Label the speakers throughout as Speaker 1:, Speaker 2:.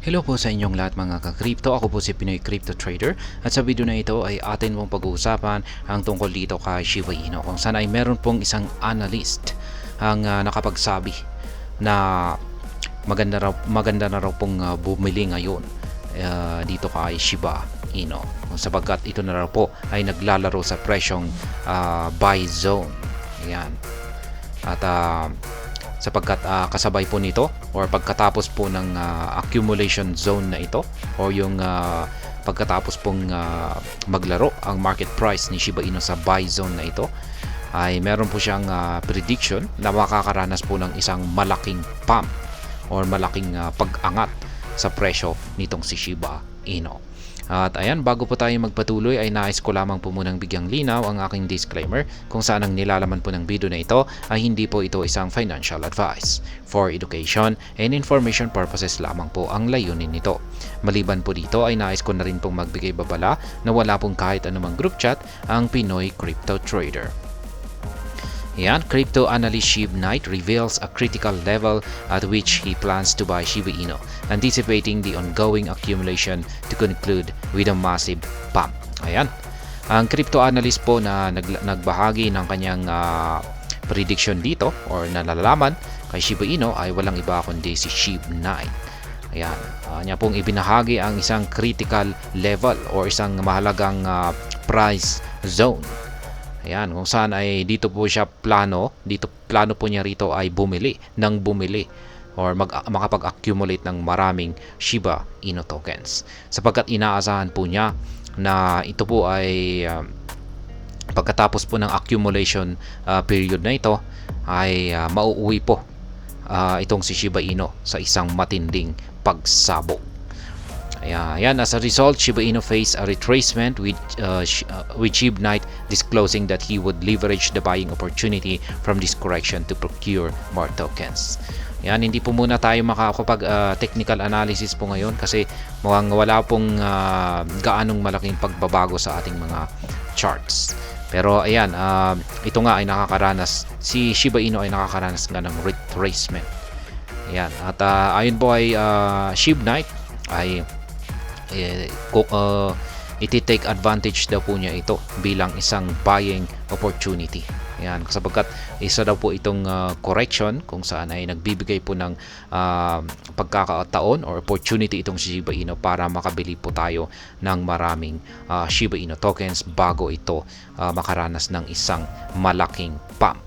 Speaker 1: Hello po sa inyong lahat mga ka-crypto. Ako po si Pinoy Crypto Trader at sa video na ito ay atin pong pag-uusapan ang tungkol dito kay Shiba Inu kung saan ay meron pong isang analyst ang nakapagsabi na maganda na raw pong bumili ngayon dito kay Shiba Inu sapagkat ito na raw po ay naglalaro sa presyong buy zone. Ayan. At sapagkat kasabay po nito or pagkatapos po ng accumulation zone na ito or yung pagkatapos pong maglaro ang market price ni Shiba Inu sa buy zone na ito ay meron po siyang prediction na makakaranas po ng isang malaking pump or malaking pag-angat sa presyo nitong si Shiba Inu. At ayan, bago po tayo magpatuloy ay nais ko lamang po munang bigyang linaw ang aking disclaimer kung saan ang nilalaman po ng video na ito ay hindi po ito isang financial advice. For education and information purposes lamang po ang layunin nito. Maliban po dito ay nais ko na rin pong magbigay babala na wala pong kahit anumang group chat ang Pinoy Crypto Trader. Yan, crypto analyst Shib Knight reveals a critical level at which he plans to buy Shiba Inu, anticipating the ongoing accumulation to conclude with a massive pump. Ayan, ang crypto analyst po na nagbahagi ng kanyang prediction dito or nalalaman kay Shiba Inu ay walang iba kundi si Shib Knight. Ayan, niya pong ibinahagi ang isang critical level or isang mahalagang price zone. Ayan, kung saan ay dito po siya plano po niya rito ay bumili or makapag-accumulate ng maraming Shiba Inu tokens. Sapagkat inaasahan po niya na ito po ay pagkatapos po ng accumulation period na ito ay mauuwi po itong si Shiba Inu sa isang matinding pagsabog. Ayan, as a result, Shiba Inu faced a retracement with Shib Knight disclosing that he would leverage the buying opportunity from this correction to procure more tokens. Ayan, hindi po muna tayo makakapag technical analysis po ngayon kasi mukhang wala pong gaanong malaking pagbabago sa ating mga charts. Pero ayan, ito nga ay nakakaranas, si Shiba Inu ay nakakaranas nga ng retracement. Ayan, at ayon po ay Shib Knight ay iti-take advantage daw po niya ito bilang isang buying opportunity. Ayan, sapagkat isa daw po itong correction kung saan ay nagbibigay po ng pagkakataon or opportunity itong Shiba Inu para makabili po tayo ng maraming Shiba Inu tokens bago ito makaranas ng isang malaking pump.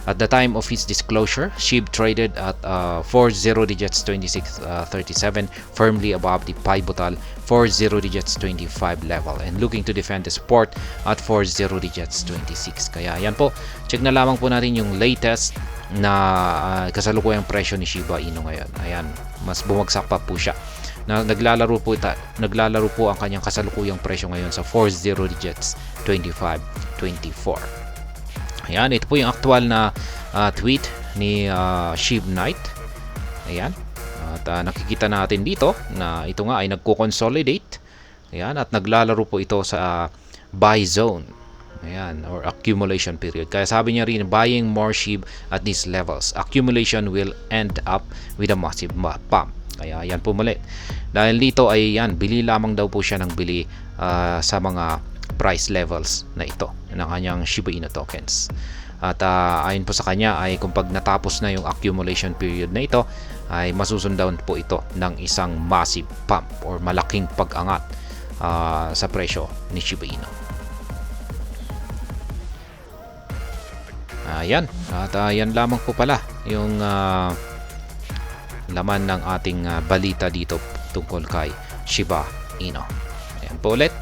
Speaker 1: At the time of his disclosure, Shib traded at 40 digits 2637, firmly above the pivotal 40 digits 25 level and looking to defend the support at 40 digits 26. Kaya yan po, check na lamang po natin yung latest na kasalukuyang presyo ni Shiba Inu ngayon. Ayan, mas bumagsak pa po siya. Naglalaro po ang kanyang kasalukuyang presyo ngayon sa 40 digits 25 24. Ayan, ito po yung actual na tweet ni Shib Knight. Ayan. At nakikita natin dito na ito nga ay nagko-consolidate. Ayan, at naglalaro po ito sa buy zone. Ayan, or accumulation period. Kaya sabi niya rin, buying more Shib at these levels. Accumulation will end up with a massive pump. Kaya yan po muli. Dahil dito ay yan, bili lamang daw po siya ng bili sa mga price levels na ito ng kanyang Shiba Inu tokens. At ayon po sa kanya ay kung pag natapos na yung accumulation period na ito ay masusundan po ito ng isang massive pump or malaking pag-angat sa presyo ni Shiba Inu. Ayan, at yan lamang po pala yung laman ng ating balita dito tungkol kay Shiba Inu. Ayan po ulit.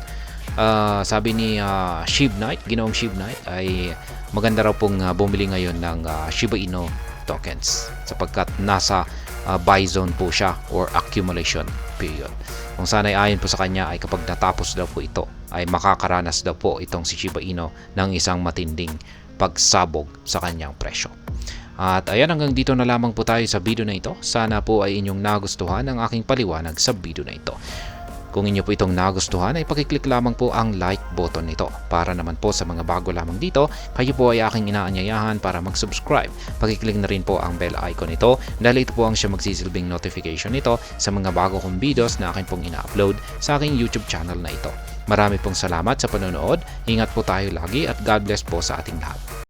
Speaker 1: Sabi ni Shib Knight, ginoong Shib Knight ay maganda raw pong bumili ngayon ng Shiba Inu tokens sapagkat nasa buy zone po siya or accumulation period. Kung saan ay ayon po sa kanya ay kapag natapos daw po ito ay makakaranas daw po itong si Shiba Inu ng isang matinding pagsabog sa kanyang presyo. At ayan, hanggang dito na lamang po tayo sa video na ito. Sana po ay inyong nagustuhan ang aking paliwanag sa video na ito. Kung inyo po itong nagustuhan ay pakiclick lamang po ang like button nito. Para naman po sa mga bago lamang dito, kayo po ay aking inaanyayahan para mag-subscribe. Pakiclick na rin po ang bell icon nito dahil ito po ang siya magsisilbing notification nito sa mga bago kong videos na akin pong ina-upload sa aking YouTube channel na ito. Marami pong salamat sa panonood, ingat po tayo lagi at God bless po sa ating lahat.